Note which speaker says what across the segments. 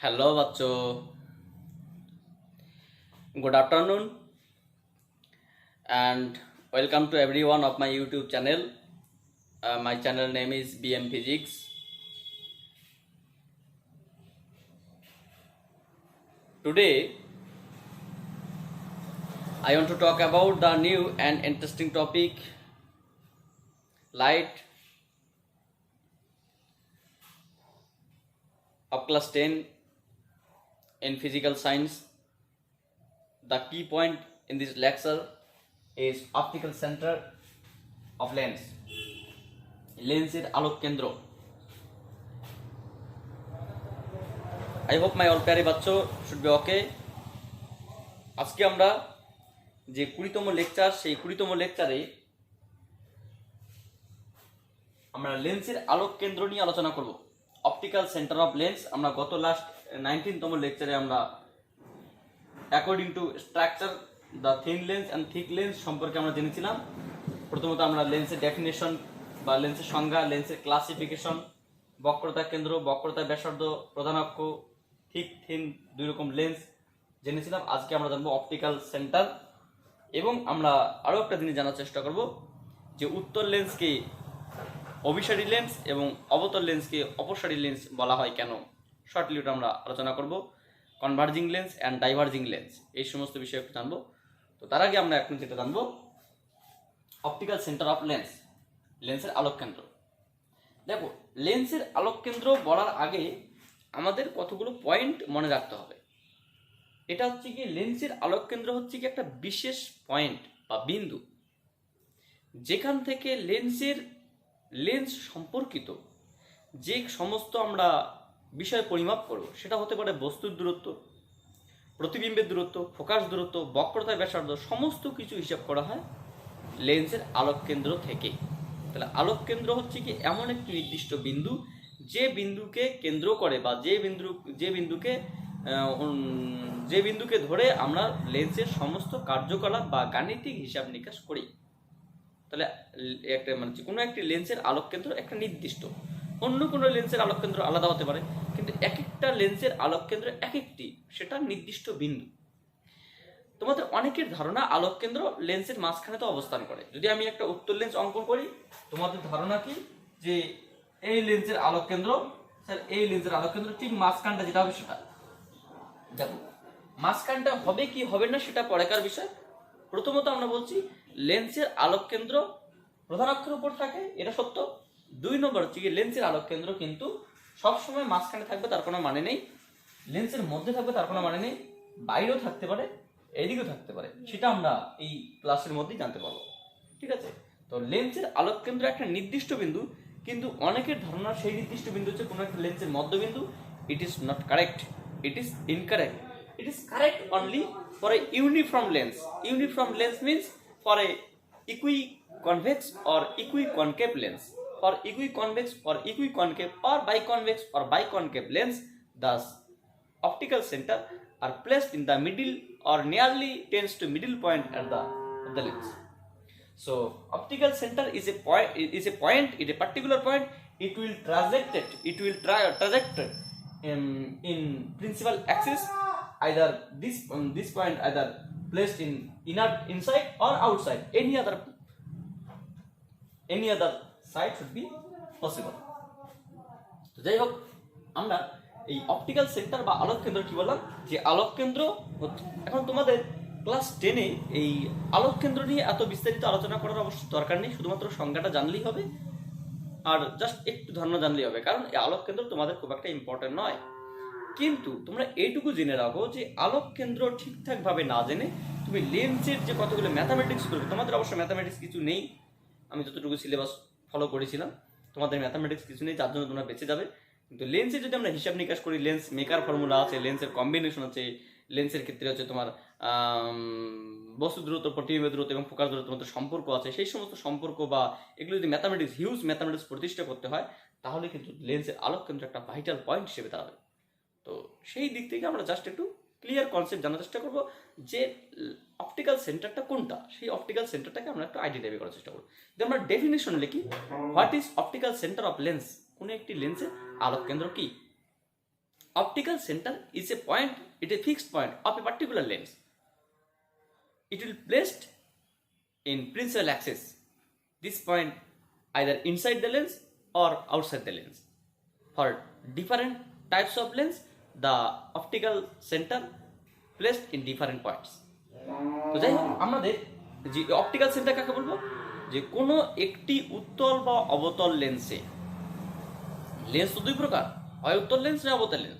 Speaker 1: Hello बच्चों, good afternoon and welcome to everyone of my YouTube channel. My channel name is BM Physics. Today I want to talk about the new and interesting topic, light of class 10 in physical science. The key point in this lecture is optical center of lens. লেন্সের আলোক কেন্দ্র। I hope my all প্যারে বাচ্চো should be okay. আজকে আমরা যে 20তম lecture, সেই 20তম লেকচারে আমরা লেন্সের আলোক কেন্দ্র নিয়ে আলোচনা করব। অপটিক্যাল সেন্টার অফ লেন্স আমরা গত লাস্ট 19তম লেকচারে আমরা according to structure the thin lens and thick lens সম্পর্কে আমরা জেনেছিলাম। প্রথমত আমরা লেন্সের ডেফিনেশন বা লেন্সের সংজ্ঞা, লেন্সের ক্লাসিফিকেশন, বক্রতা কেন্দ্র, বক্রতা ব্যাসার্ধ, প্রধান অক্ষ, থিক থিন দুই রকম লেন্স জেনেছিলাম। আজকে আমরা জানবো অপটিক্যাল সেন্টার এবং আমরা আরও একটা জিনিস জানার চেষ্টা করব যে উত্তর লেন্সকে অভিসারী লেন্স এবং অবতল লেন্সকে অপসারী লেন্স বলা হয় কেন, শর্টলি ওটা আমরা আলোচনা করব। Converging lens and diverging lens, এই সমস্ত বিষয়ে একটু জানবো। তো তার আগে আমরা এখন যেটা জানবো অপটিক্যাল সেন্টার অফ লেন্স, লেন্সের আলোক কেন্দ্র। দেখো, লেন্সের আলোক কেন্দ্র বলার আগে আমাদের কতগুলো পয়েন্ট মনে রাখতে হবে। এটা হচ্ছে কি, লেন্সের আলোক কেন্দ্র হচ্ছে কি একটা বিশেষ পয়েন্ট বা বিন্দু যেখান থেকে লেন্স সম্পর্কিত যে সমস্ত আমরা বিষয় পরিমাপ করব, সেটা হতে পারে বস্তুর দূরত্ব, প্রতিবিম্বের দূরত্ব, ফোকাস দূরত্ব, বক্রতা ব্যাসার্ধ, সমস্ত কিছু হিসাব করা হয় লেন্সের আলোক কেন্দ্র থেকে। তাহলে আলোক কেন্দ্র হচ্ছে কি এমন একটি নির্দিষ্ট বিন্দু যে বিন্দুকে কেন্দ্র করে বা যে বিন্দুকে ধরে আমরা লেন্সের সমস্ত কার্যকলাপ বা গাণিতিক হিসাব নিকাশ করি। তাহলে একটা কোনো একটি লেন্সের আলোক কেন্দ্র একটা নির্দিষ্ট, অন্য কোনো লেন্সের আলোক কেন্দ্র আলাদা হতে পারে, কিন্তু এক একটা লেন্সের আলোক কেন্দ্র এক একটি সেটা নির্দিষ্ট বিন্দু। তোমাদের অনেকের ধারণা আলোক কেন্দ্র লেন্সের মাঝখানে তো অবস্থান করে। যদি আমি একটা উত্তর লেন্স অঙ্কন করি, তোমাদের ধারণা কি যে এই লেন্সের আলোক কেন্দ্র, স্যার এই লেন্সের আলোক কেন্দ্র ঠিক মাঝখানটা যেটা হবে সেটা। দেখো, মাঝখানটা হবে কি হবে না সেটা পরেকার বিষয়। প্রথমত আমরা বলছি লেন্সের আলোক কেন্দ্র প্রধান অক্ষের উপর থাকে, এটা সত্য। 2 নম্বর হচ্ছে কি, লেন্সের আলোক কেন্দ্র কিন্তু সবসময় মাঝখানে থাকবে তার কোনো মানে নেই, লেন্সের মধ্যে থাকবে তার কোনো মানে নেই, বাইরেও থাকতে পারে, এদিকেও থাকতে পারে, সেটা আমরা এই ক্লাসের মধ্যেই জানতে পারবো। ঠিক আছে? তো লেন্সের আলোক কেন্দ্র একটা নির্দিষ্ট বিন্দু, কিন্তু অনেকের ধারণা সেই নির্দিষ্ট বিন্দু হচ্ছে কোনো একটা লেন্সের মধ্যবিন্দু। It is not correct, it is incorrect. It is correct only for a uniform lens. Uniform lens means for a equiconvex or equiconcave lens. For equiconvex or equiconcave or biconvex or biconcave lens, thus optical center are placed in the middle or nearly tends to middle point at of the lens. So optical center is a point, is a particular point. It will traject in principal axis. Either this point either placed in inside or outside, any other side should be possible. তো যাই হোক, আমরা এই optical centre বা আলোক কেন্দ্র কি বললাম, যে আলোক কেন্দ্র এখন তোমাদের ক্লাস 10-এ এই আলোক কেন্দ্র নিয়ে এত বিস্তারিত আলোচনা করার অবশ্য দরকার নেই, শুধুমাত্র সংজ্ঞাটা জানলেই হবে আর জাস্ট একটু ধারণা জানলেই হবে, কারণ এই আলোক কেন্দ্র তোমাদের খুব একটা ইম্পর্টেন্ট নয়। কিন্তু তোমরা এইটুকু জেনে রাখো যে আলোক কেন্দ্র ঠিকঠাকভাবে না জেনে তুমি লেন্সের যে কতগুলো ম্যাথামেটিক্স করবে, তোমাদের অবশ্য ম্যাথামেটিক্স কিছু নেই, আমি যতটুকু সিলেবাস ফলো করেছিলাম, তোমাদের ম্যাথামেটিক্স কিছু নেই, যার জন্য তোমরা বেঁচে যাবে। কিন্তু লেন্সে যদি আমরা হিসাব নিকাশ করি, লেন্স মেকার ফর্মুলা আছে, লেন্সের কম্বিনেশন আছে, লেন্সের ক্ষেত্রে হচ্ছে তোমার বস্তু দূরত্ব, প্রতিবিম্ব দূরত্ব এবং ফোকাস দূরত্বের মধ্যে সম্পর্ক আছে, সেই সমস্ত সম্পর্ক বা এগুলো যদি হিউজ ম্যাথামেটিক্স প্রতিষ্ঠা করতে হয়, তাহলে কিন্তু লেন্সের আলোক কেন্দ্র একটা ভাইটাল পয়েন্ট হিসেবে দাঁড়াবে। তো সেই দিক থেকে আমরা জাস্ট একটু ক্লিয়ার কনসেপ্ট জানার চেষ্টা করবো যে অপটিক্যাল সেন্টারটা কোনটা, সেই অপটিক্যাল সেন্টারটাকে আমরা একটু আইডেন্টিফাই করার চেষ্টা করবো। যদি আমরা ডেফিনেশন লিখি, what is optical centre of lens, কোনো একটি লেন্সের আলোক কেন্দ্র কি। Optical center is a point, it is a fixed point of a particular lens. It will be placed in principal axis. This point either inside the lens or outside the lens. For different types of lens, the optical center placed in different points. তো যাই হোক, আমাদের যে optical centre কাকে বলবো, যে কোনো একটি উত্তল বা অবতল লেন্সে, লেন্স তো দুই প্রকার, হয় উত্তল লেন্স না অবতল লেন্স,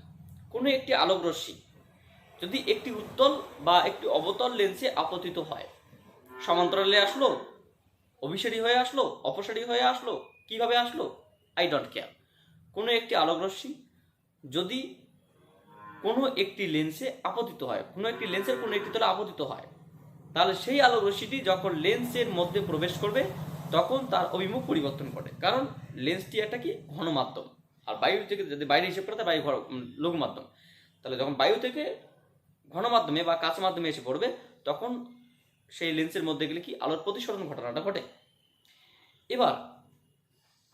Speaker 1: কোনো একটি আলোক রশ্মি যদি একটি উত্তল বা একটি অবতল লেন্সে আপতিত হয়, সমান্তরালে আসলো, অভিসারী হয়ে আসলো, অপসারী হয়ে আসলো, কিভাবে আসলো, আই ডোন্ট কেয়ার, কোনো একটি আলোক রশ্মি যদি কোনো একটি লেন্সে আপতিত হয়, কোনো একটি লেন্সের কোনো একটি তলে আপতিত হয়, তাহলে সেই আলোক রশ্মিটি যখন লেন্সের মধ্যে প্রবেশ করবে তখন তার অভিমুখ পরিবর্তন করে, কারণ লেন্সটি একটা কি ঘন মাধ্যম, আর বায়ু থেকে যদি বাইরে হিসেব করে বায়ু লঘু মাধ্যম, তাহলে যখন বায়ু থেকে ঘন মাধ্যমে বা কাঁচা মাধ্যমে এসে পড়বে তখন সেই লেন্সের মধ্যে গেলে কি আলোর প্রতিসরণ ঘটনাটা ঘটে। এবার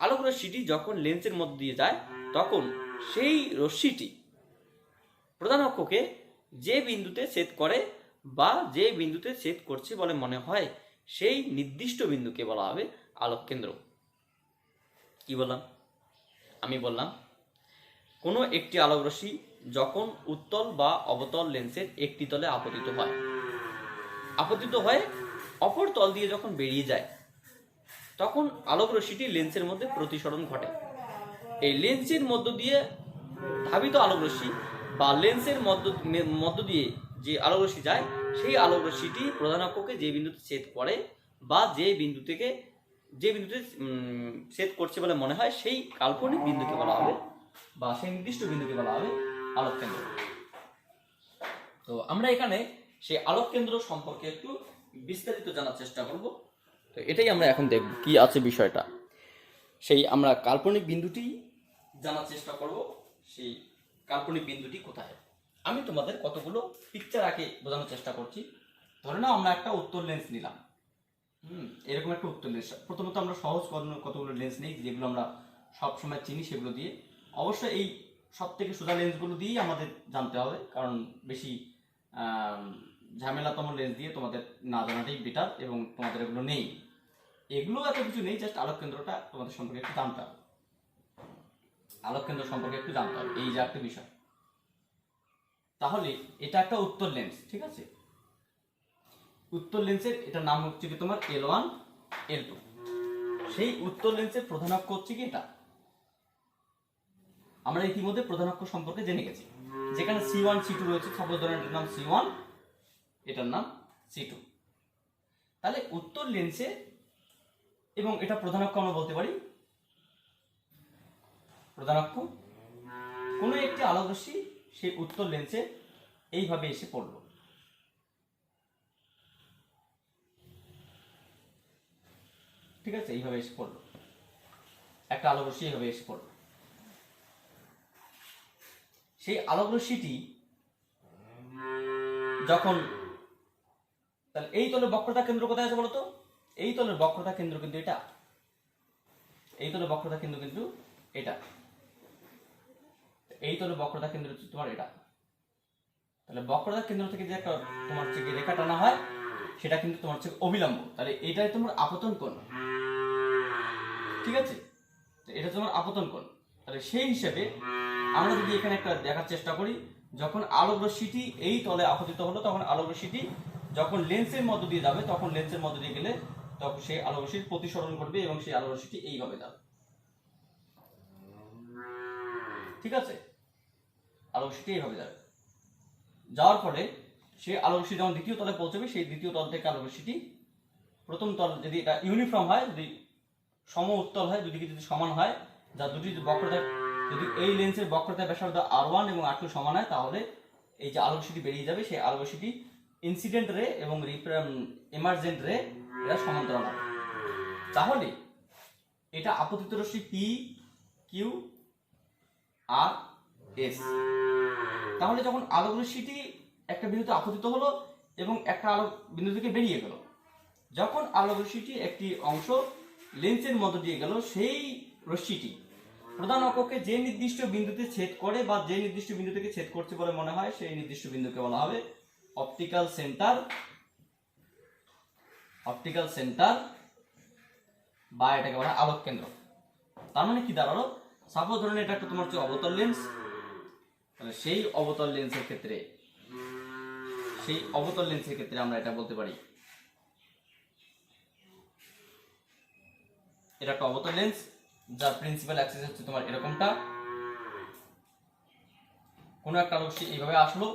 Speaker 1: আলোক রশ্মিটি যখন লেন্সের মধ্যে দিয়ে যায় তখন সেই রশ্মিটি প্রধান অক্ষকে যে বিন্দুতে ছেদ করে বা যে বিন্দুতে ছেদ করছে বলে মনে হয় সেই নির্দিষ্ট বিন্দুকে বলা হবে আলোক কেন্দ্র। কি বললাম? আমি বললাম কোনো একটি আলোক রশ্মি যখন উত্তল বা অবতল লেন্সের একটি তলে আপতিত হয়ে অপর তল দিয়ে যখন বেরিয়ে যায় তখন আলোক রশ্মিটি লেন্সের মধ্যে প্রতিসরণ ঘটে। এই লেন্সের মধ্য দিয়ে ধাবিত আলোক রশ্মি বা লেন্সের মধ্য দিয়ে যে আলোক রশ্মি যায় সেই আলোক রশ্মিটি প্রধান অক্ষকে যে বিন্দুতে ছেদ করে বা যে বিন্দুতে ছেদ করছে বলে মনে হয় সেই কাল্পনিক বিন্দুকে বলা হবে বা সেই নির্দিষ্ট বিন্দুকে বলা হবে আলোক কেন্দ্র। তো আমরা এখানে সেই আলোক কেন্দ্র সম্পর্কে একটু বিস্তারিত জানার চেষ্টা করব। তো এটাই আমরা এখন দেখব কি আছে বিষয়টা। সেই আমরা কাল্পনিক বিন্দুটি জানার চেষ্টা করব, সেই কাল্পনিক বিন্দুটি কোথায়। আমি তোমাদের কতগুলো পিকচার আঁকে বোঝানোর চেষ্টা করছি। ধরে নাও আমরা একটা উত্তল লেন্স নিলাম, এরকম একটা উত্তল লেন্স। প্রথমত আমরা সহজ কতগুলো লেন্স নেই যেগুলো আমরা সবসময় চিনি, সেগুলো দিয়ে অবশ্যই এই সব থেকে সোজা লেন্সগুলো দিয়েই আমাদের জানতে হবে, কারণ বেশি ঝামেলাতম লেন্স দিয়ে তোমাদের না জানাটাই বেটার, এবং তোমাদের এগুলো নেই, এগুলো এত কিছু নেই, জাস্ট আলোক কেন্দ্রটা তোমাদের সম্পর্কে একটু জানতে হবে, আলোক কেন্দ্র সম্পর্কে একটু জানতে হবে, এই যে একটা বিষয়। তাহলে এটা একটা উত্তল লেন্স, ঠিক আছে? উত্তল লেন্সের এটার নাম হচ্ছে কি তোমার L1 L2। সেই উত্তল লেন্সের প্রধান অক্ষ হচ্ছে কি এটা। আমরা ইতিমধ্যে প্রধান অক্ষ সম্পর্কে জেনে গেছি, যেখানে C1 C2 রয়েছে। সাপোজ ধরেন এটার নাম C1, এটার নাম C2। তাহলে উত্তল লেন্সে, এবং এটা প্রধান অক্ষ আমরা বলতে পারি, প্রধান অক্ষ কোনো একটি আলোক রশ্মি সেই উত্তল লেন্সে এইভাবে এসে পড়লো, ঠিক আছে? এইভাবে এসে পড়লো একটা আলোক রশ্মি, এইভাবে এসে পড়লো। সেই আলোক রশ্মিটি যখন, তাহলে এই তলের বক্রতা কেন্দ্র কোথায় আছে বলতো? এই তলের বক্রতা কেন্দ্র কিন্তু এটা, এই তলের বক্রতা কেন্দ্র কিন্তু এটা, এই তলের বক্রতা কেন্দ্র হচ্ছে তোমার এটা। তাহলে বক্রতা কেন্দ্র থেকে যে একটা তোমার হচ্ছে রেখা টানা হয় সেটা কিন্তু তোমার হচ্ছে অবিলম্ব। তাহলে এটাই তোমার আপতন কোণ, ঠিক আছে? এটা তোমার আপতন কোণ। তাহলে সেই হিসেবে আমরা যদি এখানে একটা দেখার চেষ্টা করি, যখন আলোক রশ্মিটি এই তলে আপতিত হলো তখন আলোক রশ্মিটি যখন লেন্সের মধ্য দিয়ে যাবে তখন লেন্সের মধ্য দিয়ে গেলে তখন সেই আলোক রশ্মির প্রতিসরণ ঘটবে এবং সেই আলোক রশ্মিটি এইভাবে যাবে, ঠিক আছে? আলোক রশ্মিটি এইভাবে যাবে, যাওয়ার ফলে সেই আলোক রশ্মি যখন দ্বিতীয় তলে পৌঁছবে সেই দ্বিতীয় তল থেকে আলোক রশ্মিটি প্রথম তল, যদি এটা ইউনিফর্ম হয়, যদি সম উত্তল হয়, দুদিকে যদি সমান হয়, যা দুটি বক্রতা, যদি এই লেন্সের বক্রতা ব্যাসার্ধ R1 এবং R2 সমান হয়, তাহলে এই যে আলোক রশ্মিটি বেরিয়ে যাবে সেই আলোক রশ্মিটি ইনসিডেন্ট রে এবং এমার্জেন্ট রে এরা সমান্তরাল হবে। তাহলে এটা আপতিত রশ্মি P Q R S। তাহলে যখন আলোক রশ্মিটি একটা বিন্দুতে আপতিত হলো এবং একটা আলোক বিন্দু থেকে বেরিয়ে গেল, যখন আলোক রশ্মিটি একটি অংশ লেন্সের মধ্য দিয়ে গেল সেই রশ্মিটি প্রধান অক্ষকে যে নির্দিষ্ট বিন্দুতে ছেদ করে বা যে নির্দিষ্ট বিন্দু থেকে ছেদ করছে বলে মনে হয় সেই নির্দিষ্ট বিন্দুকে বলা হবে অপটিক্যাল সেন্টার, অপটিক্যাল সেন্টার বা এটাকে বলা হয় আলোক কেন্দ্র। তার মানে কি দাঁড়ালো, সাপোজ ধরুন এটা একটা তোমার হচ্ছে অবতল লেন্স, তাহলে সেই অবতল লেন্সের ক্ষেত্রে আমরা এটা বলতে পারি এটা একটা অবতল লেন্স যার প্রিন্সিপাল অ্যাক্সিস হচ্ছে তোমার এরকমটা, কোনো একটা আলোকরশ্মি এইভাবে আসলো,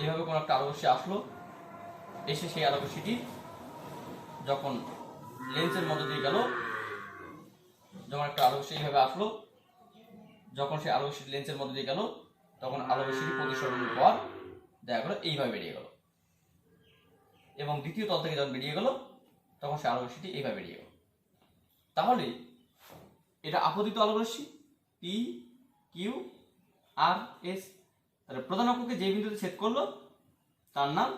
Speaker 1: এইভাবে কোনো একটা আলোকরশ্মি আসলো, এসে সেই আলোকরশ্মিটি যখন লেন্সের মধ্যে দিয়ে গেল, যখন একটা আলোকরশ্মি এইভাবে আসলো, যখন সেই আলোকরশ্মি লেন্সের মধ্যে দিয়ে গেল, তখন আলোকরশ্মিটি প্রতিসরণের পর দেখা গেল এইভাবে বেরিয়ে গেল, এবং দ্বিতীয় তল থেকে যখন বেরিয়ে গেল তখন সেই আলোকরশ্মিটি এইভাবে বেরিয়ে গেল। তাহলে এটা আপতিত আলোকরশ্মি পি কিউ আর এস। তাহলে প্রধান অক্ষকে যে বিন্দুতে ছেদ করলো তার নাম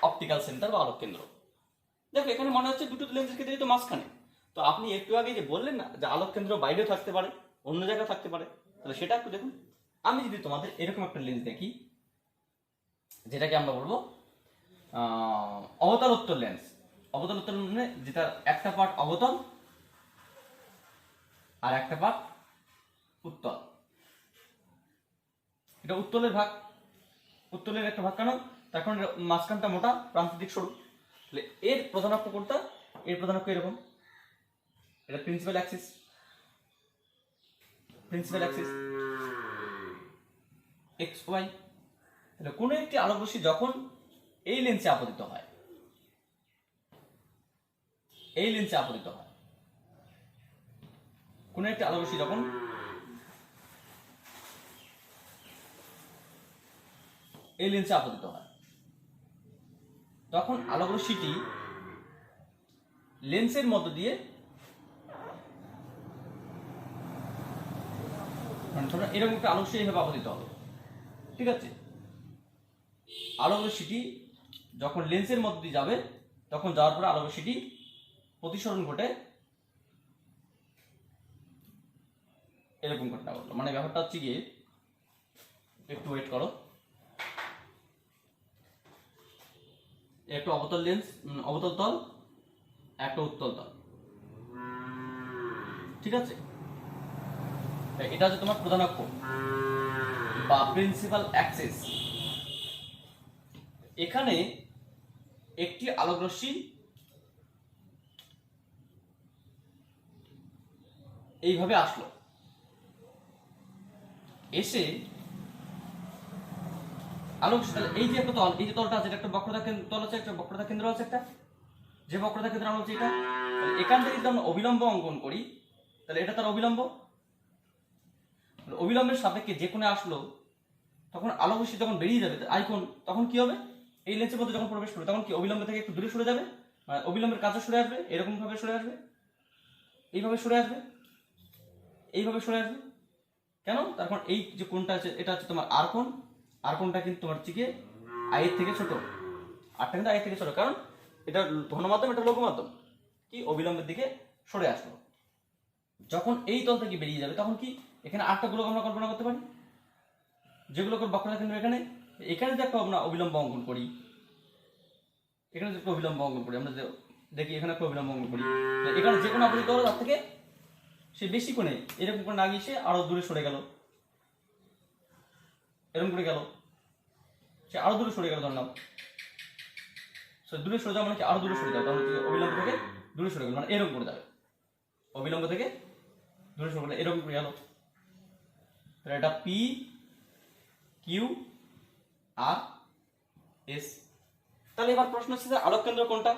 Speaker 1: অপটিক্যাল সেন্টার বা আলোক কেন্দ্র। দেখো এখানে মনে হচ্ছে দুটো লেন্সের ক্ষেত্রে তো মাঝখানে, তো আপনি একটু আগে যে বললেন না যে আলোক কেন্দ্র বাইরেও থাকতে পারে, অন্য জায়গায় থাকতে পারে, তাহলে সেটা একটু দেখুন। আমি যদি তোমাদের এরকম একটা লেন্স দেখি যেটাকে আমরা বলবো অবতল উত্তল লেন্স। অবতল উত্তল মানে যেটা একটা পার্ট অবতল আর একটা পার্ট উত্তল। এটা উত্তলের ভাগ, উত্তলের একটা ভাগ কেন, তার কারণ মাঝখানটা মোটা, প্রান্ত দিক সরু। তাহলে এর প্রধান অক্ষ কোনটা, এর প্রধান অক্ষ এরকম, এটা principal axis, principal axis X Y. তাহলে কোনো একটি আলোকরশ্মি যখন এই লেন্সে আপতিত হয়, এই লেন্সে আপতিত হয়, কোনো একটি আলোকরশ্মি যখন এই লেন্সে আপতিত হয়, তখন আলোকরশ্মিটি লেন্সের মধ্য দিয়ে ধরো এরকম একটা আলোকরশ্মি এইভাবে আপতিত হবে, ঠিক আছে। আলোকরশ্মিটি যখন লেন্সের মধ্য দিয়ে যাবে তখন যাওয়ার পরে আলোকরশ্মিটি প্রতিসরণ ঘটে এরকম ঘটনা ঘটলো। মানে ব্যাপারটা হচ্ছে গিয়ে, একটু ওয়েট করো, একটা অবতল লেন্স, অবতল তল, একটা উত্তল তল, ঠিক আছে। এটা হচ্ছে তোমার প্রধান অক্ষ বা প্রিন্সিপাল অ্যাক্সিস। এখানে একটি আলোকরশ্মি এইভাবে আসলো, এসে আলোকরশ্মি, এই যে একটা তল, এই যে তলটা আছে এটা একটা বক্রতা তল আছে, একটা বক্রতা কেন্দ্র আছে, একটা যে বক্রতা কেন্দ্র আমরা হচ্ছে এটা, এখান থেকে যদি আমরা অবিলম্ব অঙ্কন করি তাহলে এটা তার অবিলম্ব, অবিলম্বের সাপেক্ষে যে কোণে আসলো তখন আলোকরশ্মি যখন বেরিয়ে যাবে আইকন, তখন কি হবে, এই লেন্সের মধ্যে যখন প্রবেশ করবে তখন কি অবিলম্ব থেকে একটু দূরে সরে যাবে, মানে অবিলম্বের কাছে সরে আসবে, এরকম ভাবে সরে আসবে, এইভাবে সরে আসবে, এইভাবে সরে আসবে। কেন, তার কারণ এই যে কোণটা আছে এটা হচ্ছে তোমার আর কোণ, আর কোণটা কিন্তু তোমার হচ্ছে গিয়ে আয়ের থেকে ছোট, আরটা কিন্তু আয়ের থেকে ছোট, কারণ এটা ঘন মাধ্যম, এটা লঘু মাধ্যম, কি অবিলম্বের দিকে সরে আসলো। যখন এই তল থেকে বেরিয়ে যাবে তখন কি এখানে আটটা গোলক আমরা কল্পনা করতে পারি, যেগুলো বক্রতা কেন্দ্র এখানে, এখানে যে একটা আমরা অবিলম্ব অঙ্কন করি, এখানে যে অবিলম্ব অঙ্কন করি আমরা দেখি, এখানে একটা অবিলম্ব অঙ্কন করি, এখানে যে কোনো আপতিত হলো তার থেকে সে বেশি কোণে এরকম করে না গিয়ে সে আরো দূরে সরে গেল, এরকম করে গেল, সে আরো দূরে সরে গেল, ধরলাম দূরে সরে যাওয়া মানে কি আরো দূরে সরে যাবে, তাহলে অবিলম্ব থেকে দূরে সরে গেল, মানে এরকম করে যাবে, অবিলম্ব থেকে দূরে সরে গেল, এরকম করে গেল। তাহলে এটা পি কিউ আর এস। তাহলে এবার প্রশ্ন হচ্ছে যে আলোক কেন্দ্র কোনটা,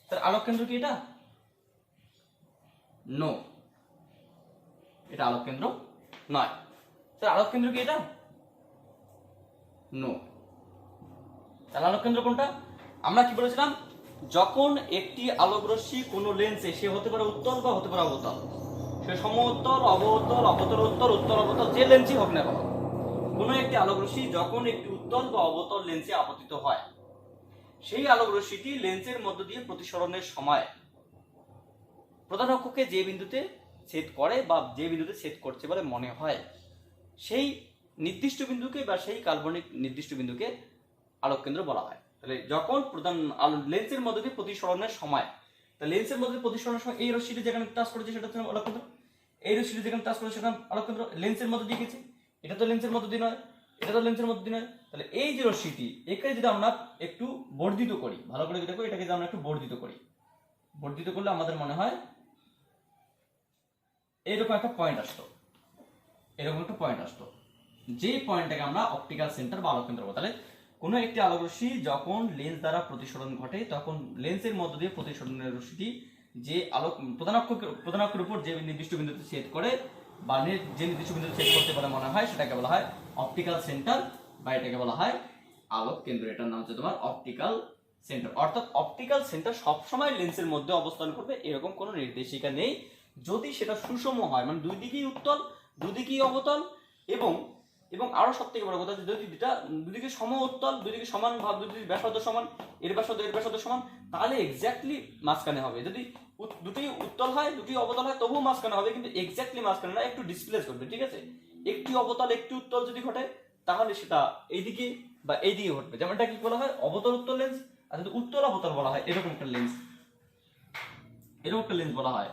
Speaker 1: তাহলে আলোক কেন্দ্র কি এটা, নো, এটা আলোক কেন্দ্র নয়। তাহলে আলোক কেন্দ্র কি এটা, নো। তাহলে আলোক কেন্দ্র কোনটা, আমরা কি বলেছিলাম, যখন একটি আলোকরশ্মি কোন লেন্সে, সে হতে পারে উত্তল বা হতে পারে অবতল, সে সমউত্তল, অবতল, অবতরোত্তর, উত্তর অবতল, যে লেন্সই হোক না কেন, কোনো একটি আলোকরশ্মি যখন একটি উত্তল বা অবতল লেন্সে আপতিত হয়, সেই আলোকরশ্মিটি লেন্সের মধ্য দিয়ে প্রতিসরণের সময় প্রধান অক্ষকে যে বিন্দুতে ছেদ করে বা যে বিন্দুতে ছেদ করছে বলে মনে হয় সেই নির্দিষ্ট বিন্দুকে বা সেই কাল্পনিক নির্দিষ্ট বিন্দুকে আলোক কেন্দ্র বলা হয়। তাহলে যখন প্রধান লেন্সের মধ্যে দিয়ে প্রতিসরণের সময়, তা লেন্সের মধ্যে প্রতিসরণের সময় এই রশ্মিটি যেখানে টাচ করেছে সেটা হচ্ছে আলোক কেন্দ্র, এই রশ্মিটি যেখানে টাচ করেছে সেটা আলোক কেন্দ্র। লেন্সের মধ্যে দিয়ে গেছে, এটা তো লেন্সের মধ্যে দিয়ে নয়, এটা তো লেন্সের মধ্যে দিয়ে নয়। তাহলে এই যে রশ্মিটি, একে যদি আমরা একটু বর্ধিত করি, ভালো করে দেখো, এটাকে যদি আমরা একটু বর্ধিত করি, বর্ধিত করলে আমাদের মনে হয় এরকম একটা পয়েন্ট আসতো, এরকম একটা পয়েন্ট আসতো, যে পয়েন্টটাকে আমরা অপটিক্যাল সেন্টার বা আলোক কেন্দ্র বলবো। তাহলে কোনো একটি আলোক রশ্মি যখন লেন্স দ্বারা প্রতিসরণ ঘটে, তখন লেন্সের মধ্য দিয়ে প্রতিসরণের রশ্মিটি যে আলোক প্রধান অক্ষের উপর যে নির্দিষ্ট বিন্দুতে ছেদ করে বা যে নির্দিষ্ট বিন্দুতে ছেদ করতে বলে মনে হয় সেটাকে বলা হয় অপটিক্যাল সেন্টার, বা এটাকে বলা হয় আলোক কেন্দ্র। এটার নাম হচ্ছে তোমার অপটিক্যাল সেন্টার। অর্থাৎ অপটিক্যাল সেন্টার সবসময় লেন্সের মধ্যে অবস্থান করবে এরকম কোনো নির্দেশিকা নেই, যদি সেটা সুষম হয়, মানে দুই দিকেই উত্তল দুই দিকেই অবতল, এবং এবং আরো সব থেকে বড় কথা, যদি দুদিকে সম উত্তল, দুদিকে সমান ভাব, দুদিকে ব্যাসার্ধ সমান, এর ব্যাসার্ধ সমান, তাহলে এক্স্যাক্টলি মাঝখানে হবে। যদি দুটি উত্তল হয় দুটি অবতল হয় তবুও মাঝখানে হবে, কিন্তু এক্স্যাক্টলি মাঝখানে না, একটু ডিসপ্লেস করবে, ঠিক আছে? একটি অবতল একটি উত্তল যদি ঘটে তাহলে সেটা এইদিকে বা এইদিকে ঘটবে। যেমনটা কি বলা হয় অবতল উত্তল লেন্স, আর যদি উত্তল অবতল বলা হয় এরকম একটা লেন্স, এরকম একটা লেন্স বলা হয়।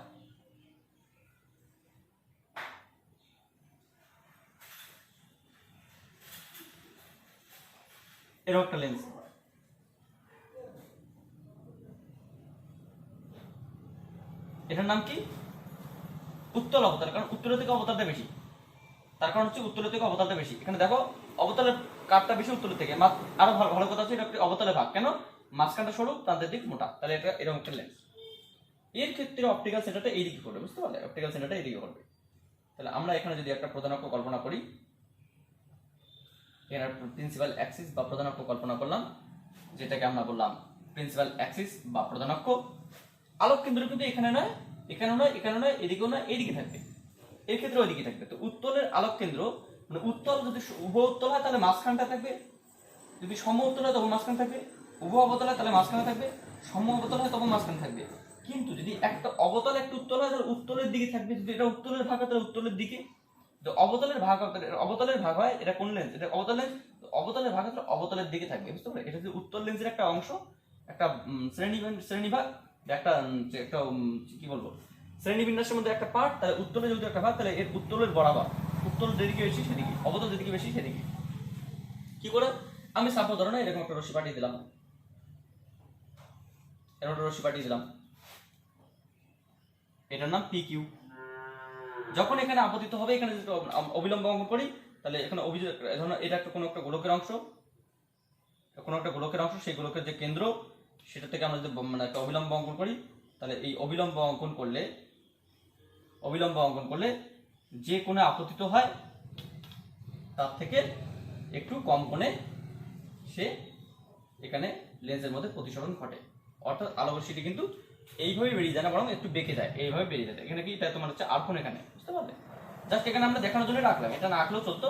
Speaker 1: এরকম একটা লেন্স, এটার নাম কি উত্তল অবতল, কারণ উত্তলের থেকে অবতলটা বেশি, তার কারণ হচ্ছে উত্তলের থেকে অবতলটা বেশি। এখানে দেখো অবতলের কাপটা বেশি উত্তলের থেকে, আরো ভালো ভালো কথা হচ্ছে এটা একটি অবতলের ভাগ, কেন মাঝখানটা সরু প্রান্তের দিক মোটা, তাহলে এটা এরকম একটা লেন্স। এর ক্ষেত্রে অপটিক্যাল সেন্টারটা এইদিকে করবে, বুঝতে পারলে? অপটিক্যাল সেন্টারটা এইদিকে করবে। তাহলে আমরা এখানে যদি একটা প্রধান অক্ষ কল্পনা করি, এখানে প্রিন্সিপাল অ্যাক্সিস বা প্রধান অক্ষ কল্পনা করলাম, যেটাকে আমরা বললাম প্রিন্সিপাল অ্যাক্সিস বা প্রধান অক্ষ। আলোক কেন্দ্র কিন্তু এখানে নয়, এখানে নয়, এখানে নয়, এদিকেও নয়, এইদিকে থাকবে, এর ক্ষেত্রে ওইদিকে থাকবে। তো উত্তলের আলোক কেন্দ্র, মানে উত্তল যদি উভয় উত্তল হয় তাহলে মাঝখানটা থাকবে, যদি সম উত্তল হয় তখন মাঝখানে থাকবে, উভয় অবতল হয় তাহলে মাঝখানে থাকবে, সম অবতল হয় তখন মাঝখানে থাকবে। কিন্তু যদি একটা অবতল একটা উত্তল হয় তাহলে উত্তলের দিকে থাকবে, যদি এটা উত্তলের ভাগ হয় তাহলে উত্তলের দিকে। তো অবতলের ভাগ হয়, এটা কোন লেন্স? এটা অবতল লেন্স, অবতলের ভাগ হচ্ছে অবতলের দিকে থাকবে, বুঝতে পারলে? এটা হচ্ছে উত্তল লেন্সের একটা অংশ, একটা শ্রেণীভাগ, একটা একটা কি বলবো, শ্রেণীবিন্যাসের মধ্যে একটা পার্ট। তাহলে উত্তলের যদি একটা ভাগ, তাহলে এর উত্তলের বরাবর, উত্তল যেদিকে বেশি সেদিকে, অবতল যেদিকে বেশি সেদিকে। কি করে? আমি সাপোজ ধরো না এরকম একটা রশ্মি পাঠিয়ে দিলাম, এরকম একটা রশ্মি পাঠিয়ে দিলাম, এটার নাম পি কিউ। যখন এখানে আপতিত হবে, এখানে যদি অবিলম্ব অঙ্কন করি, তাহলে এখানে এটা একটা কোনো একটা গোলকের অংশ, কোনো একটা গোলকের অংশ, সেই গোলকের যে কেন্দ্র সেটা থেকে আমরা যদি মানে একটা অবিলম্ব অঙ্কন করি, তাহলে এই অবিলম্ব অঙ্কন করলে যে কোণে আপতিত হয় তার থেকে একটু কম কোণে সে এখানে লেন্সের মধ্যে প্রতিসরণ ঘটে। অর্থাৎ আলোক রশ্মিটি কিন্তু এইভাবে বেরিয়ে যায় না, বরং একটু বেঁকে যায়, এইভাবে বেরিয়ে যায়। এখানে কি এটা তোমার হচ্ছে আর কোণ, এখানে বুঝতে পারলে? জাস্ট এখানে আমরা দেখানোর জন্য রাখলাম, এটা না আঁকলেও চলতো।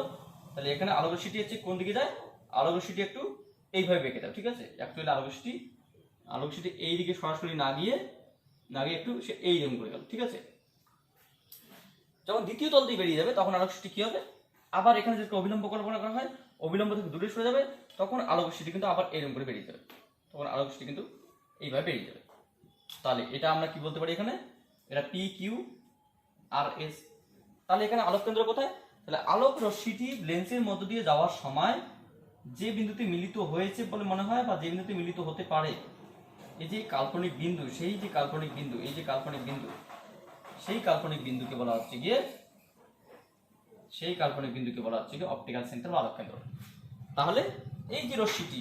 Speaker 1: তাহলে এখানে আলোক রশ্মিটি হচ্ছে কোন দিকে যায়, আলোক রশ্মিটি একটু এইভাবে বেঁকে যায়, ঠিক আছে? অ্যাকচুয়ালি আলোক রশ্মিটি এই দিকে সরাসরি না গিয়ে একটু সে এইরকম করে গেল, ঠিক আছে? যখন দ্বিতীয় তল দিয়ে বেরিয়ে যাবে তখন আলোক রশ্মিটি কি হবে, আবার এখানে যদি অবিলম্ব কল্পনা করা হয়, অবিলম্ব থেকে দূরে সরে যাবে, তখন আলোক রশ্মিটি কিন্তু আবার এরকম করে বেরিয়ে যাবে, তখন আলোক রশ্মিটি কিন্তু এইভাবে বেরিয়ে যাবে। তাহলে এটা আমরা কি বলতে পারি, এখানে এটা পি কিউ আর এস। তাহলে এখানে আলোক কেন্দ্র কোথায়? তাহলে আলোক রশ্মিটি লেন্সের মধ্য দিয়ে যাওয়ার সময় যে বিন্দুতে মিলিত হয়েছে বলে মনে হয় বা যে বিন্দুতে মিলিত হতে পারে, এই যে কাল্পনিক বিন্দু, সেই কাল্পনিক বিন্দুকে বলা হচ্ছে গিয়ে অপটিক্যাল সেন্টার বা আলোক কেন্দ্র। তাহলে এই যে রশ্মিটি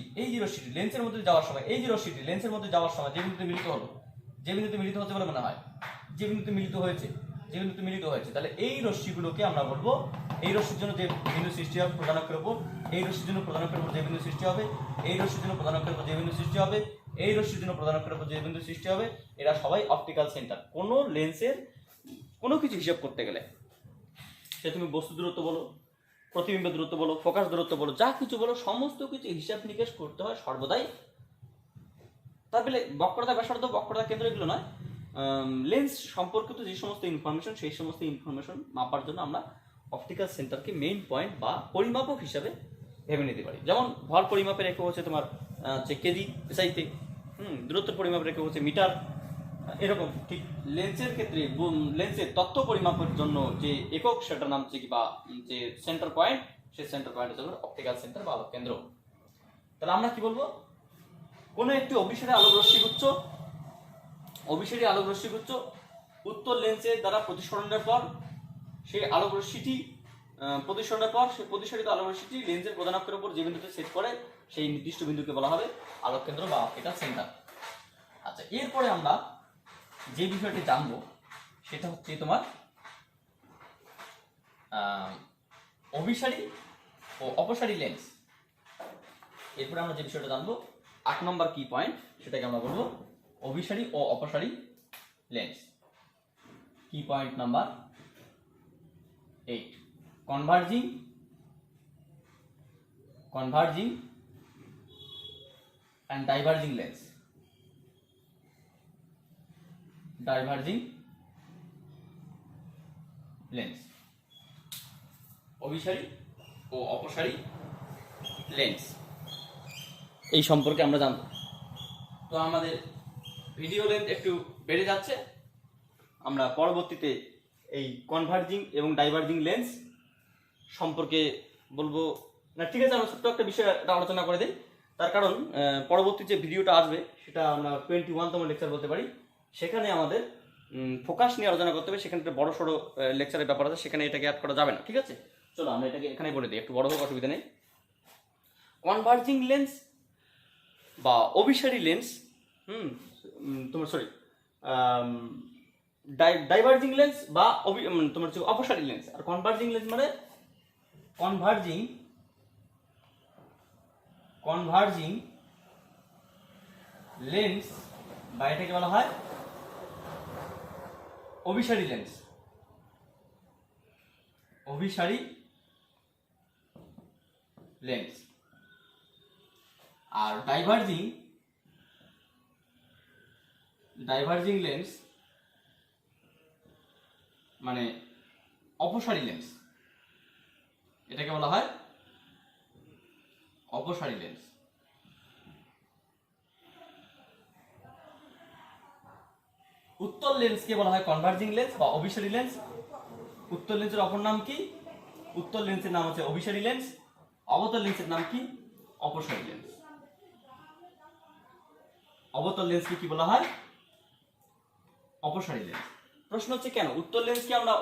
Speaker 1: লেন্সের মধ্যে যাওয়ার সময়, যে বিন্দুতে মিলিত হচ্ছে বলে মনে হয়, যে বিন্দুতে মিলিত হয়েছে, তাহলে এই রশ্মিগুলোকে আমরা বলবো, এই রশ্মির জন্য যে বিন্দু সৃষ্টি হবে প্রধান অক্ষের উপর, এই রশ্মির জন্য প্রধান অক্ষের উপর যে বিন্দু সৃষ্টি হবে, এই রশ্মির জন্য প্রধান অক্ষের উপর যে বিন্দু সৃষ্টি হবে, এই রশ্মির জন্য প্রধান অক্ষের উপর যে বিন্দু সৃষ্টি হবে, এরা সবাই অপটিক্যাল সেন্টার। কোনো লেন্সের কোনো কিছু হিসাব করতে গেলে, সে তুমি বস্তু দূরত্ব বলো, প্রতিবিম্ব দূরত্ব বলো, ফোকাস দূরত্ব বলো, যা কিছু বলো, সমস্ত কিছু হিসাব নিকেশ করতে হয় সর্বদাই। তার বলে বক্রতা, ব্যাসার্ধ, বক্রতা, কেন্দ্র এগুলো নয়, লেন্স সম্পর্কিত যে সমস্ত ইনফরমেশন সেই সমস্ত ইনফরমেশন মাপার জন্য আমরা অপটিক্যাল সেন্টারকে মেইন পয়েন্ট বা পরিমাপক হিসাবে ভেবে নিতে পারি। যেমন ভর পরিমাপের একক হচ্ছে তোমার হচ্ছে কেজি এসআইতে, দূরত্ব পরিমাপের একক হচ্ছে মিটার। এরকম ঠিক লেন্সের ক্ষেত্রে লেন্সের তথ্য পরিমাপের জন্য যে একক সেটার নাম হচ্ছে কি বা যে সেন্টার পয়েন্ট, সেই সেন্টার পয়েন্টের জন্য অপটিক্যাল সেন্টার বা আলোক কেন্দ্র। তাহলে আমরা কি বলবো, কোনো একটি অভিসারী আলোক রশ্মিগুচ্ছ উত্তর লেন্সের দ্বারা প্রতিসরণের পর সেই আলোক রশ্মিটি সেই প্রতিসরিত আলোক রশ্মিটি লেন্সের প্রধান অক্ষের উপর যে বিন্দুতে সেট করে সেই নির্দিষ্ট বিন্দুকে বলা হবে আলোক কেন্দ্র বা অপটিক্যাল সেন্টার। আচ্ছা, এরপরে আমরা যে বিষয়টি জানবো সেটা হচ্ছে তোমার অভিসারী ও অপসারী লেন্স। এরপরে আমরা যে বিষয়টা জানবো 8 নম্বর কি পয়েন্ট, সেটাকে আমরা বলবো অভিসারী ও অপসারী লেন্স। কি point number 8, converging and diverging lens. অভিসারী ও অপসারী লেন্স এই সম্পর্কে আমরা জানবো। তো আমাদের ভিডিও লেন্থ একটু বেড়ে যাচ্ছে, আমরা পরবর্তীতে এই কনভার্জিং এবং ডাইভার্জিং লেন্স সম্পর্কে বলবো না। ঠিক আছে, আমরা ছোট্ট একটা বিষয় আলোচনা করে দিই, তার কারণ পরবর্তী যে ভিডিওটা আসবে সেটা আমরা 21তম লেকচার বলতে পারি। সেখানে আমাদের ফোকাস নিয়ে আলোচনা করতে হবে, সেখানে একটা বড় সড়ো লেকচারের ব্যাপার আছে, সেখানে এটাকে অ্যাড করা যাবে না। ঠিক আছে, চলো আমরা এটাকে এখানে বলে দিই, একটু বড় হোক অসুবিধা নেই। কনভার্জিং লেন্স বা অভিসারী লেন্স, ডাইভার্জিং লেন্স বা তোমার হচ্ছে অপসারী লেন্স। আর কনভার্জিং লেন্স মানে কনভার্জিং লেন্স বা এটাকে বলা হয় অভিসারী লেন্স। আর ডাইভার্জিং লেন্স মানে অপসারী লেন্স, এটাকে বলা হয় অপসারী লেন্স। উত্তল লেন্সকে বলা হয় কনভার্জিং লেন্স বা অভিসারী লেন্স। উত্তল লেন্সের অপর নাম কি? উত্তল লেন্সের নাম হচ্ছে অভিসারী লেন্স। অবতল লেন্সের নাম কি? অপসারী লেন্স। অবতল লেন্সকে কি বলা হয়? অপসারী লেন্স। প্রশ্ন হচ্ছে কেন উত্তল লেন্সকে আমরা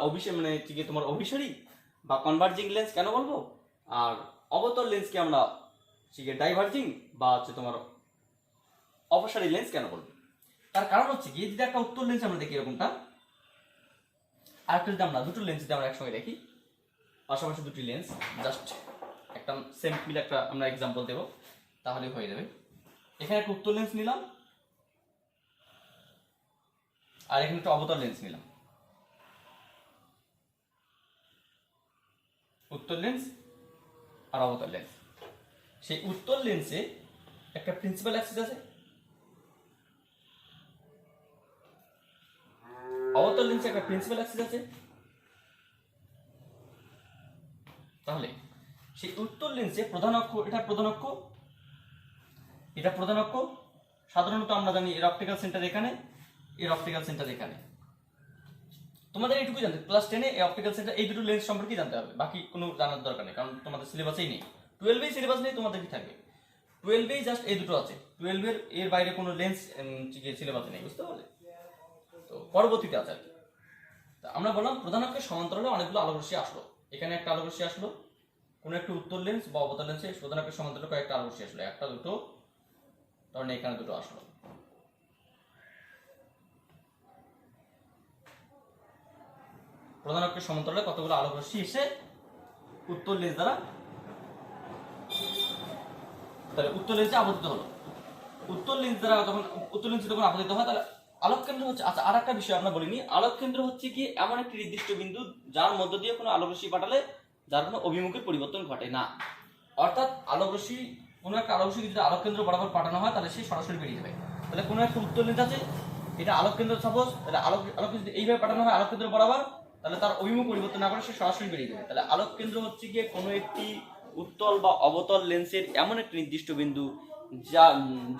Speaker 1: তোমার অভিসারী বা কনভার্জিং লেন্স কেন বলবো, আর অবতল লেন্সকে আমরা ডাইভার্জিং বা হচ্ছে তোমার অপসারী লেন্স কেন বলবো? তার কারণ হচ্ছে কি, যদি একটা উত্তল লেন্স আমরা দেখি এরকমটা, আর একটা যদি আমরা দুটো লেন্স যদি আমরা একসঙ্গে দেখি, পাশাপাশি দুটি লেন্স, জাস্ট একটা সিম্পল একটা আমরা এক্সাম্পল দেবো তাহলে হয়ে যাবে। এখানে একটা উত্তল লেন্স নিলাম আর এখানে একটা অবতল লেন্স নিলাম। উত্তল লেন্স আর অবতল লেন্স। সেই উত্তল লেন্সে একটা প্রিন্সিপাল অ্যাক্সিস আছে, অবতল লেন্সে একটা প্রিন্সিপাল অ্যাক্সিস আছে। তাহলে সেই উত্তল লেন্সে প্রধান অক্ষ, এটা প্রধান অক্ষ। সাধারণত আমরা জানি এর অপটিক্যাল সেন্টার এখানে, এর অপটিক্যাল সেন্টার এখানে। তোমাদের এইটুকু জানতে, ক্লাস 10 এ এই অপটিক্যাল সেন্টার এই দুটো লেন্স সম্পর্কে জানতে হবে, বাকি কোনো জানার দরকার নেই, কারণ তোমাদের সিলেবাসেই নেই। 12 সিলেবাস নেই, তোমাদের কি থাকবে? 12 জাস্ট এই দুটো আছে, 12 এর বাইরে কোনো লেন্স সিলেবাসে নেই, বুঝতে পারলে? তো পরবর্তীতে আছে আর কি। আমরা বললাম প্রধান অক্ষের সমান্তরালে অনেকগুলো আলোক রশ্মি আসলো। এখানে একটা আলোক রশ্মি আসলো, কোনো একটা উত্তল লেন্স বা অবতল লেন্সে প্রধান অক্ষের সমান্তরালে কয়েকটা আলোক রশ্মি আসলো, একটা দুটো, ধরেন এখানে দুটো আসলো। প্রধান অক্ষের সমান্তরালে কতগুলো আলোক রশ্মি এসে উত্তল লেন্স দ্বারা, তাহলে উত্তল লেন্সে আবদ্ধ হলো। উত্তল লেন্স দ্বারা যখন আবদ্ধিত হয় তাহলে আলোক কেন্দ্র হচ্ছে, আচ্ছা আর একটা বিষয় আমরা বলিনি, আলোক কেন্দ্র হচ্ছে কি এমন একটি নির্দিষ্ট বিন্দু যার মধ্য দিয়ে কোনো আলোক রশ্মি পাঠালে যার কোনো অভিমুখের পরিবর্তন ঘটে না। অর্থাৎ আলোক রশ্মি, কোনো একটা আলোক রশ্মি যদি আলোক কেন্দ্র বরাবর পাঠানো হয় তাহলে সে সরাসরি বেরিয়ে যাবে। তাহলে কোনো একটা উত্তল লেন্স আছে, এটা আলোক কেন্দ্র সাপোজ, তাহলে আলোক যদি এইভাবে পাঠানো হয় আলোক কেন্দ্র বরাবর, তাহলে তার অভিমুখ পরিবর্তন না করে সে সরাসরি বেরিয়ে যাবে। তাহলে আলোক কেন্দ্র হচ্ছে গিয়ে কোনো একটি উত্তল বা অবতল লেন্সের এমন একটি নির্দিষ্ট বিন্দু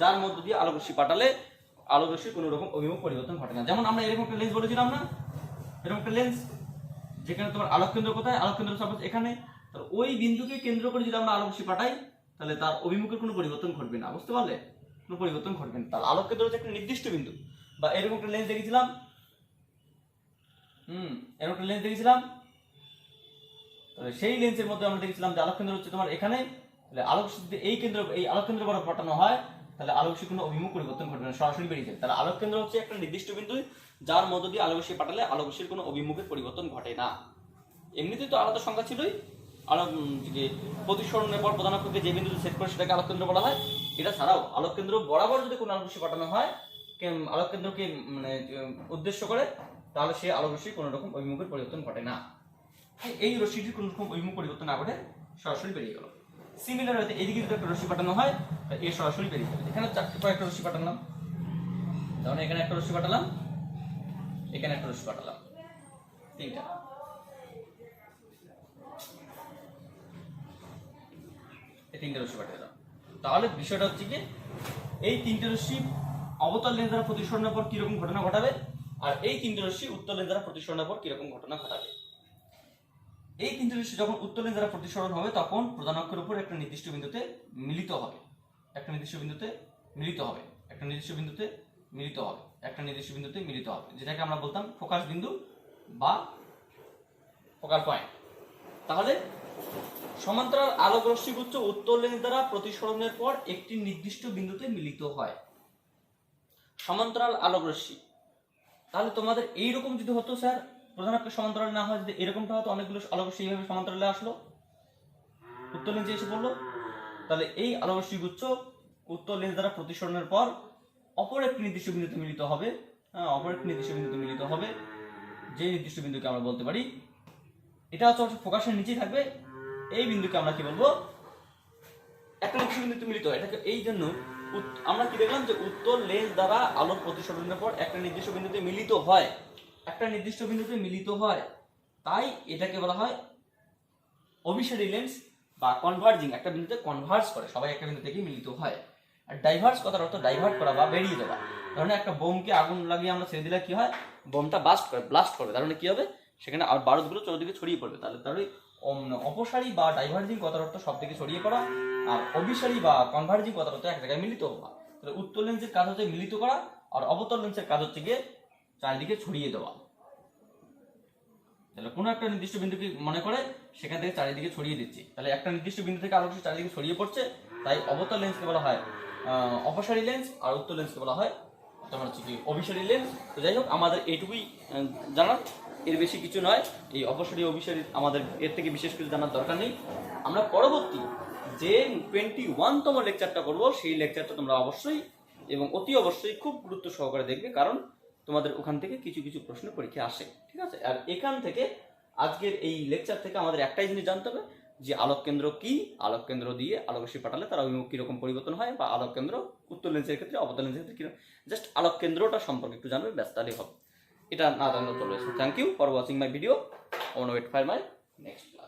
Speaker 1: যার মধ্য দিয়ে আলোক রশ্মি পাঠালে আলোক রশ্মির কোনো রকম অভিমুখ পরিবর্তন ঘটে না। যেমন আমরা এরকম একটা লেন্স বলেছিলাম না, এরকম একটা লেন্স যেখানে তোমার আলোক কেন্দ্র কোথায়, আলোক কেন্দ্র সাপোজ এখানে, তাহলে ওই বিন্দুকে কেন্দ্র করে যদি আমরা আলোক রশ্মি পাঠাই তাহলে তার অভিমুখের কোনো পরিবর্তন ঘটবে না, বুঝতে পারলে? কোনো পরিবর্তন ঘটবে না। তাহলে আলোক কেন্দ্র হচ্ছে একটা নির্দিষ্ট বিন্দু। বা এরকম একটা লেন্স দেখেছিলাম, এরকম একটা লেন্স দেখেছিলাম, তাহলে সেই লেন্সের মধ্যে আমরা দেখেছিলাম যে আলোক কেন্দ্র হচ্ছে তোমার এখানে, তাহলে আলোক যদি এই আলোক কেন্দ্র বরাবর পাঠানো হয় তাহলে আলোক রশ্মির কোনো অভিমুখ পরিবর্তন ঘটবে না, সরাসরি বেরিয়ে যায়। তাহলে আলোক কেন্দ্র হচ্ছে একটা নির্দিষ্ট বিন্দু যার মধ্য দিয়ে আলোক রশ্মি পাঠালে আলোক রশ্মির কোনো অভিমুখের পরিবর্তন ঘটে না। এমনিতেই তো আলাদা সংখ্যা ছিলই, আলোক প্রতিসরণের পর প্রধান অক্ষকে যে বিন্দুতে সেট করে সেটাকে আলোক কেন্দ্র বলা হয়। এটা ছাড়াও আলোক কেন্দ্র বরাবর যদি কোনো আলোক রশ্মি পাঠানো হয় আলোক কেন্দ্রকে মানে উদ্দেশ্য করে, তাহলে সেই আলোক রশ্মির কোনো রকম অভিমুখের পরিবর্তন ঘটে না। এই রশ্মিটির কোনো রকম অভিমুখ পরিবর্তন না ঘটে, সরাসরি বেরিয়ে গেল। সিমিলার হয়তো এদিকে যদি একটা রশ্মি পাঠানো হয় এ সরাসরি বেরিয়ে যাবে। এখানে কয়েকটা রশ্মি পাঠালাম, যেমন এখানে একটা রশ্মি পাঠালাম, এখানে একটা রশ্মি পাঠালাম, তিনটা। তিনটে রশ্মি পাঠিয়ে দিলাম। তাহলে বিষয়টা হচ্ছে কি, এই তিনটে রশ্মি অবতল লেন্স দ্বারা প্রতিসরণের পর কিরকম ঘটনা ঘটাবে, আর এই তিনটে রশ্মি উত্তল লেন্স দ্বারা প্রতিসরণের পর কিরকম ঘটনা ঘটাবে। এই তিনটে রশ্মি যখন উত্তল লেন্স দ্বারা প্রতিসরণ হবে তখন প্রধান অক্ষের উপর একটা নির্দিষ্ট বিন্দুতে মিলিত হবে, একটা নির্দিষ্ট বিন্দুতে মিলিত হবে, একটা নির্দিষ্ট বিন্দুতে মিলিত হবে, একটা নির্দিষ্ট বিন্দুতে মিলিত হবে, যেটাকে আমরা বলতাম ফোকাস বিন্দু বা ফোকাল পয়েন্ট। তাহলে সমান্তরাল আলোক রশ্মিগুচ্ছ উত্তল লেন্স দ্বারা প্রতিসরণের পর একটি নির্দিষ্ট বিন্দুতে মিলিত হয়। সমান্তরাল আলোক রশ্মি, তাহলে তোমাদের এইরকম যদি হতো স্যার প্রধান অক্ষের সমান্তরাল না হয়, যদি এরকমটা হতো অনেকগুলো আলোক রশ্মি এইভাবে সমান্তরালে আসলো উত্তল লেন্সে এসে পড়লো, তাহলে এই আলোক রশ্মিগুচ্ছ উত্তল লেন্স দ্বারা প্রতিসরণের পর অপর একটি নির্দিষ্ট বিন্দুতে মিলিত হবে। অপর একটি নির্দিষ্ট বিন্দুতে মিলিত হবে, যে নির্দিষ্ট বিন্দুকে আমরা বলতে পারি, এটা হচ্ছে ফোকাসের নিচেই থাকবে, এই বিন্দুকে আমরা কি বলবো, একটা নির্দিষ্ট বিন্দুতে মিলিত হয়। এটাকে এই জন্য আমরা কি দেখলাম যে উত্তল লেন্স দ্বারা আলোক প্রতিসরণের পর একটা নির্দিষ্ট বিন্দুতে মিলিত হয়, একটা নির্দিষ্ট বিন্দুতে মিলিত হয়, তাই এটাকে বলা হয় অভিসারী লেন্স বা কনভার্জিং, একটা বিন্দুতে কনভার্জ করে, সবাই একটা বিন্দু থেকে মিলিত হয়। আর ডাইভার্জ কথার অর্থ ডাইভার্ট করা বা বেরিয়ে যাওয়া। ধরুন একটা বোমকে আগুন লাগিয়ে আমরা ছেড়ে দিলে কি হয়, বোমটা ব্লাস্ট করবে, তার মানে কি হবে, সেখানে আর বারুদগুলো চতুর্দিকে ছড়িয়ে পড়বে। তাহলে অপসারী বা ডাইভার্জিং কথার অর্থ সব দিকে ছড়িয়ে পড়া, আর অভিসারী বা কনভার্জিং কথার অর্থ এক জায়গায় মিলিত হওয়া। তাহলে উত্তল লেন্সের কাজ হচ্ছে মিলিত করা, আর অবতল লেন্সের কাজ হচ্ছে গিয়ে চারিদিকে ছড়িয়ে দেওয়া। তাহলে কোনো একটা নির্দিষ্ট বিন্দুকে মনে করে সেখান থেকে চারিদিকে ছড়িয়ে দিচ্ছি, তাহলে একটা নির্দিষ্ট বিন্দু থেকে আলোক চারিদিকে ছড়িয়ে পড়ছে, তাই অবতল লেন্সকে বলা হয় অপসারী লেন্স, আর উত্তল লেন্সকে বলা হয় তোমার হচ্ছে কি অভিসারী লেন্স। তো যাই হোক, আমাদের এইটুকুই জানার, এর বেশি কিছু নয়। এই অপসারী অভিসারী আমাদের এর থেকে বিশেষ কিছু জানার দরকার নেই। আমরা পরবর্তী যে 21তম লেকচারটা করব, সেই লেকচারটা তোমরা অবশ্যই এবং অতি অবশ্যই খুব গুরুত্ব সহকারে দেখবে, কারণ তোমাদের ওখান থেকে কিছু কিছু প্রশ্ন পরীক্ষা আসে, ঠিক আছে? আর এখান থেকে আজকের এই লেকচার থেকে আমাদের একটাই জিনিস জানতে হবে যে আলোক কেন্দ্র কি, আলোক কেন্দ্র দিয়ে আলোক রশ্মি পাঠালে তার অভিমুখ কিরকম পরিবর্তন হয়, বা আলোক কেন্দ্র উত্তল লেন্সের ক্ষেত্রে অবতল লেন্সের ক্ষেত্রে কিরকম, জাস্ট আলোক কেন্দ্রটা সম্পর্কে একটু জানবে, ব্যস্ত তাহলেই হবে। এটা না জানলে চলে আসবে। Thank you for watching my video. Wait for my next class.